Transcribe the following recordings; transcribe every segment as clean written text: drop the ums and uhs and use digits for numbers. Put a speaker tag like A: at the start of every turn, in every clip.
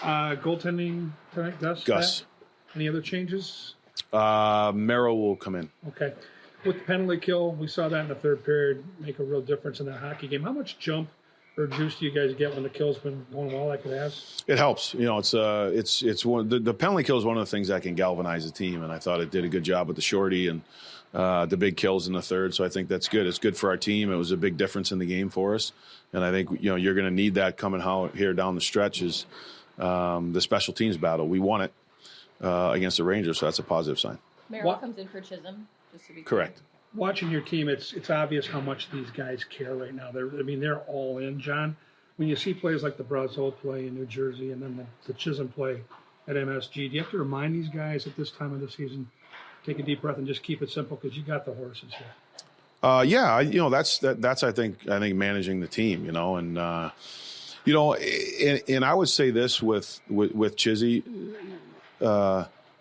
A: Goaltending tonight, Gus?
B: Gus.
A: Back? Any other changes?
B: Merrill will come in.
A: Okay. With the penalty kill, we saw that in the third period make a real difference in that hockey game. How much jump or juice do you guys get when the kill's been going well like it has?
B: It helps. You know, it's one the penalty kill is one of the things that can galvanize a team, and I thought it did a good job with the shorty and the big kills in the third. So I think that's good. It's good for our team. It was a big difference in the game for us, and I think you're going to need that coming out here down the stretch is the special teams battle. We won it against the Rangers, so that's a positive sign.
C: Merrill comes in for Chisholm, just to be
B: correct.
C: Clear.
A: Watching your team, it's obvious how much these guys care right now. They're all in, John. When you see plays like the Brazeau play in New Jersey and then the Chisholm play at MSG, do you have to remind these guys at this time of the season, take a deep breath and just keep it simple because you got the horses here?
B: Yeah, that's I think managing the team, and and I would say this with Chizzy,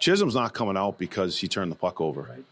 B: Chisholm's not coming out because he turned the puck over.
A: Right.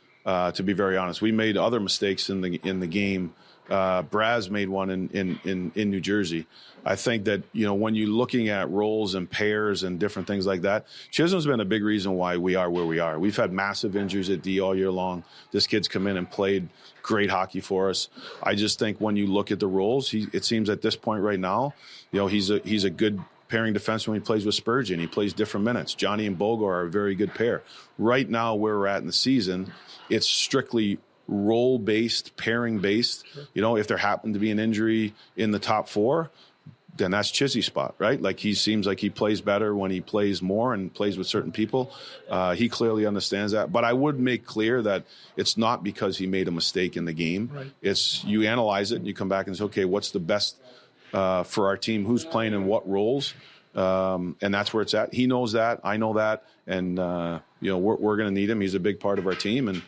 B: To be very honest, we made other mistakes in the game. Braz made one in New Jersey. I think that when you're looking at roles and pairs and different things like that, Chisholm's been a big reason why we are where we are. We've had massive injuries at D all year long. This kid's come in and played great hockey for us. I just think when you look at the roles, it seems at this point right now, he's a good pairing defenseman when he plays with Spurgeon. He plays different minutes. Johnny and Bogo are a very good pair. Right now, where we're at in the season, it's strictly role-based, pairing-based. Sure. If there happened to be an injury in the top four, then that's Chizzy's spot, right? Like he seems like he plays better when he plays more and plays with certain people. He clearly understands that. But I would make clear that it's not because he made a mistake in the game.
A: Right.
B: It's you analyze it and you come back and say, okay, what's the best for our team? Who's playing in what roles? And that's where it's at. He knows that. I know that. And, we're going to need him. He's a big part of our team. And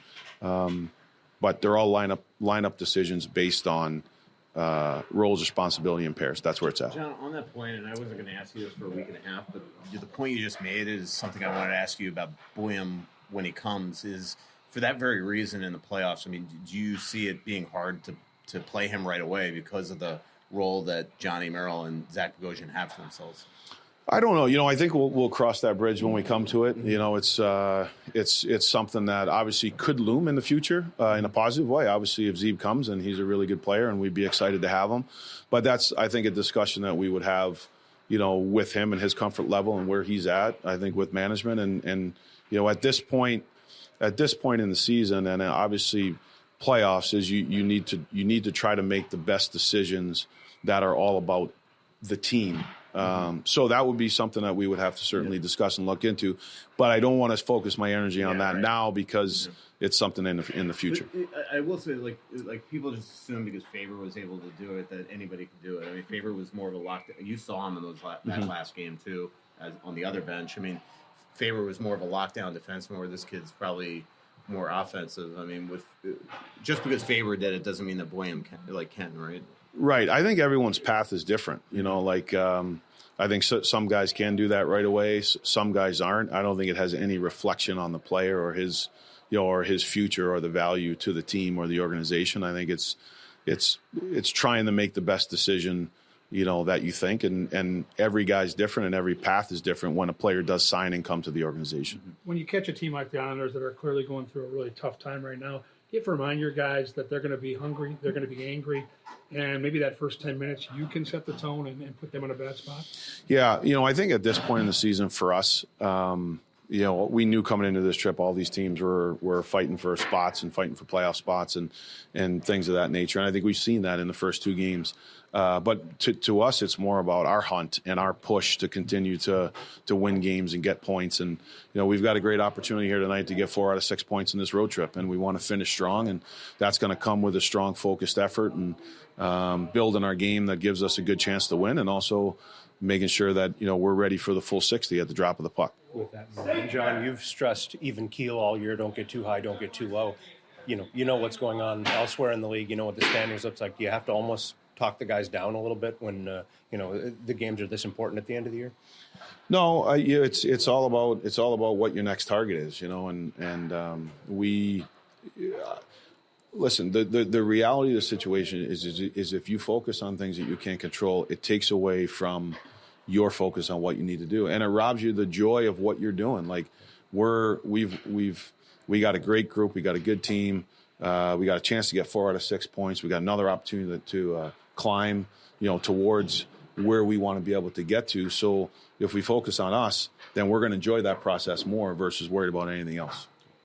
B: but they're all lineup decisions based on roles, responsibility, and pairs. That's where it's at.
D: John, on that point, and I wasn't going to ask you this for a week and a half, but the point you just made is something I wanted to ask you about Boehm when he comes, is for that very reason in the playoffs. I mean, do you see it being hard to play him right away because of the role that Johnny Merrill and Zach Bogosian have for themselves?
B: I don't know. I think we'll cross that bridge when we come to it. It's something that obviously could loom in the future in a positive way. Obviously, if Zeeb comes and he's a really good player, and we'd be excited to have him. But that's, I think, a discussion that we would have, with him and his comfort level and where he's at. I think with management and at this point in the season, and obviously playoffs is you need to try to make the best decisions that are all about the team. So that would be something that we would have to certainly discuss and look into, but I don't want to focus my energy on that now because it's something in the future.
D: I will say, like people just assume because Faber was able to do it that anybody could do it. I mean, Faber was more of a lockdown. You saw him in that last game too, as on the other bench. I mean, Faber was more of a lockdown defenseman, where this kid's probably more offensive. I mean, just because Faber did it doesn't mean that Boehm can, right?
B: Right. I think everyone's path is different. I think some guys can do that right away. Some guys aren't. I don't think it has any reflection on the player or his future or the value to the team or the organization. I think it's trying to make the best decision, that you think. And every guy's different and every path is different when a player does sign and come to the organization.
A: When you catch a team like the Islanders that are clearly going through a really tough time right now, you have to remind your guys that they're going to be hungry, they're going to be angry, and maybe that first 10 minutes you can set the tone and put them in a bad spot? Yeah,
B: I think at this point in the season for us, we knew coming into this trip all these teams were fighting for spots and fighting for playoff spots and things of that nature. And I think we've seen that in the first two games. But to us, it's more about our hunt and our push to continue to win games and get points. And, we've got a great opportunity here tonight to get 4 out of 6 points in this road trip. And we want to finish strong. And that's going to come with a strong, focused effort and building our game that gives us a good chance to win, and also making sure that, we're ready for the full 60 at the drop of the puck.
E: With that, John, you've stressed even keel all year. Don't get too high, don't get too low. You know what's going on elsewhere in the league. You know what the standings looks like. Do you have to almost talk the guys down a little bit when the games are this important at the end of the year?
B: No, it's all about what your next target is, and we listen. The reality of the situation is if you focus on things that you can't control, it takes away from your focus on what you need to do, and it robs you the joy of what you're doing. Like we got a great group, we got a good team, we got a chance to get 4 out of 6 points. We got another opportunity to climb, towards where we want to be able to get to. So if we focus on us, then we're going to enjoy that process more versus worried about anything else.